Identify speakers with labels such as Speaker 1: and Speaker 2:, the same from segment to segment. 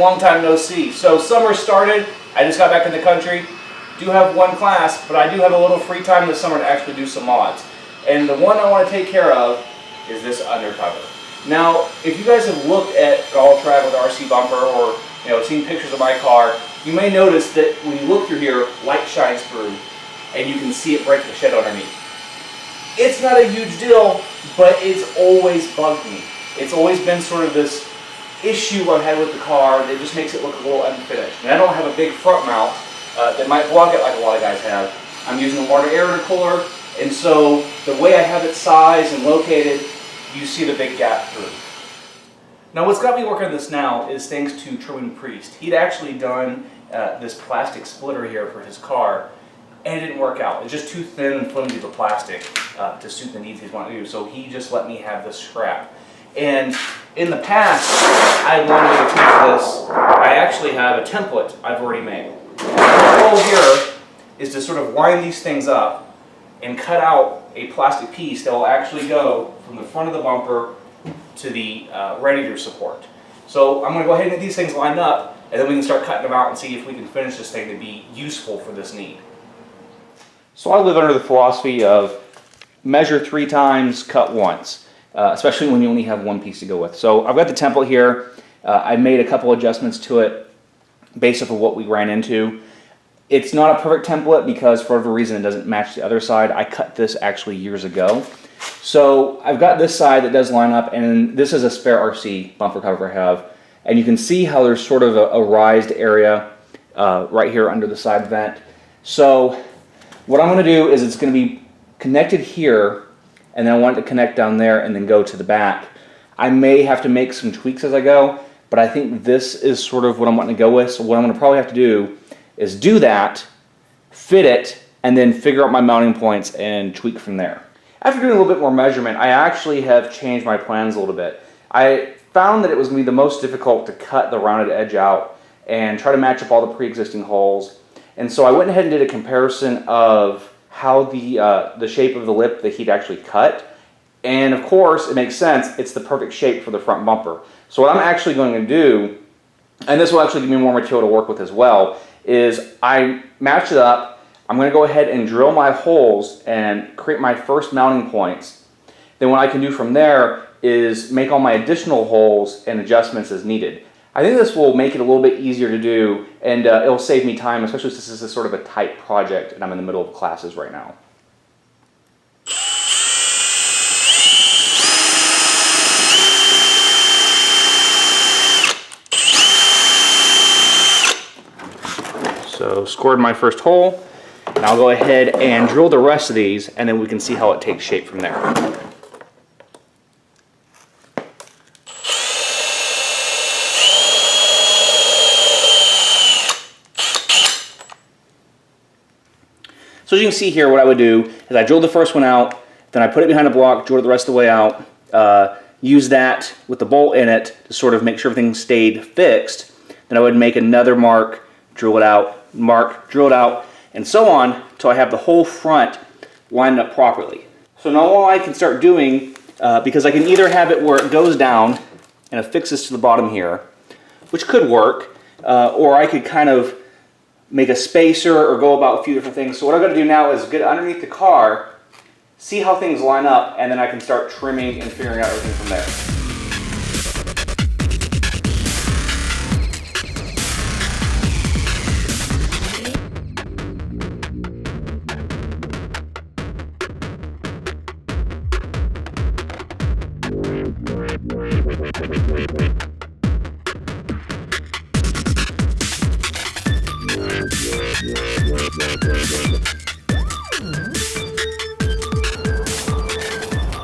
Speaker 1: long time no see. So summer started, I just got back in the country, do have one class, but I do have a little free time this summer to actually do some mods. And the one I want to take care of is this undercover. Now, if you guys have looked at All Track with RC bumper or seen pictures of my car, you may notice that when you look through here, light shines through and you can see it break the shed underneath. It's not a huge deal, but it's always bugged me. It's always been sort of this issue I've had with the car that just makes it look a little unfinished. And I don't have a big front mount that might block it like a lot of guys have. I'm using a water air intercooler, and so the way I have it sized and located, you see the big gap through. Now what's got me working on this now is thanks to Truman Priest. He'd actually done this plastic splitter here for his car, and it didn't work out. It's just too thin and flimsy of a plastic to suit the needs he's wanting to do, so he just let me have this scrap. And in the past, I wanted to take this. I actually have a template I've already made. The goal here is to sort of line these things up and cut out a plastic piece that will actually go from the front of the bumper to the radiator support. So I'm going to go ahead and get these things lined up, and then we can start cutting them out and see if we can finish this thing to be useful for this need. So I live under the philosophy of measure 3 times, cut once. Especially when you only have one piece to go with. So I've got the template here. I made a couple adjustments to it based off of what we ran into. It's not a perfect template because for whatever reason it doesn't match the other side. I cut this actually years ago. So I've got this side that does line up, and this is a spare RC bumper cover I have. And you can see how there's sort of a raised area right here under the side vent. So what I'm going to do is it's going to be connected here, and then I want it to connect down there and then go to the back. I may have to make some tweaks as I go, but I think this is sort of what I'm wanting to go with. So what I'm going to probably have to do is do that, fit it, and then figure out my mounting points and tweak from there. After doing a little bit more measurement, I actually have changed my plans a little bit. I found that it was going to be the most difficult to cut the rounded edge out and try to match up all the pre-existing holes. And so I went ahead and did a comparison of how the shape of the lip that he'd actually cut, and of course it makes sense, it's the perfect shape for the front bumper. So what I'm actually going to do, and this will actually give me more material to work with as well, is I match it up. I'm going to go ahead and drill my holes and create my first mounting points. Then what I can do from there is make all my additional holes and adjustments as needed. I think this will make it a little bit easier to do, and it'll save me time, especially since this is sort of a tight project and I'm in the middle of classes right now. So scored my first hole, and I'll go ahead and drill the rest of these, and then we can see how it takes shape from there. So as you can see here, what I would do is I drilled the first one out, then I put it behind a block, drilled it the rest of the way out, use that with the bolt in it to sort of make sure everything stayed fixed. Then I would make another mark, drill it out, mark, drill it out, and so on until I have the whole front lined up properly. So now all I can start doing, because I can either have it where it goes down and affixes to the bottom here, which could work, or I could kind of make a spacer or go about a few different things. So what I'm going to do now is get underneath the car, see how things line up, and then I can start trimming and figuring out everything from there.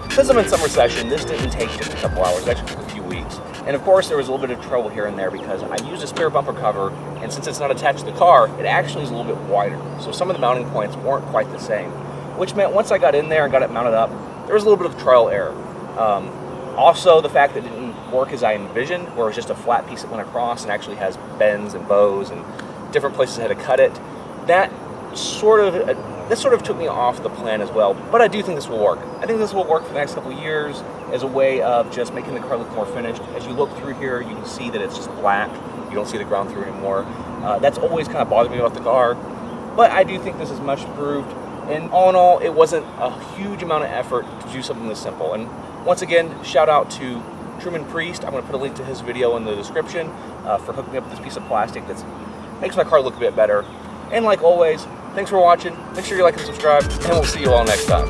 Speaker 1: Since I'm in summer session, this didn't take just a couple hours, it actually took a few weeks. And of course there was a little bit of trouble here and there because I used a spare bumper cover, and since it's not attached to the car, it actually is a little bit wider. So some of the mounting points weren't quite the same, which meant once I got in there and got it mounted up, there was a little bit of trial error. Also the fact that it didn't work as I envisioned, where it was just a flat piece that went across and actually has bends and bows and different places I had to cut it, that sort of took me off the plan as well, but I do think this will work. I think this will work for the next couple of years as a way of just making the car look more finished. As you look through here, you can see that it's just black.
Speaker 2: You don't see the ground through anymore. That's always kind of bothered me about the car, but I do think this is much improved. And all in all, it wasn't a huge amount of effort to do something this simple. And once again, shout out to Truman Priest. I'm going to put a link to his video in the description for hooking up this piece of plastic that makes my car look a bit better. And like always, thanks for watching. Make sure you like and subscribe, and we'll see you all next time.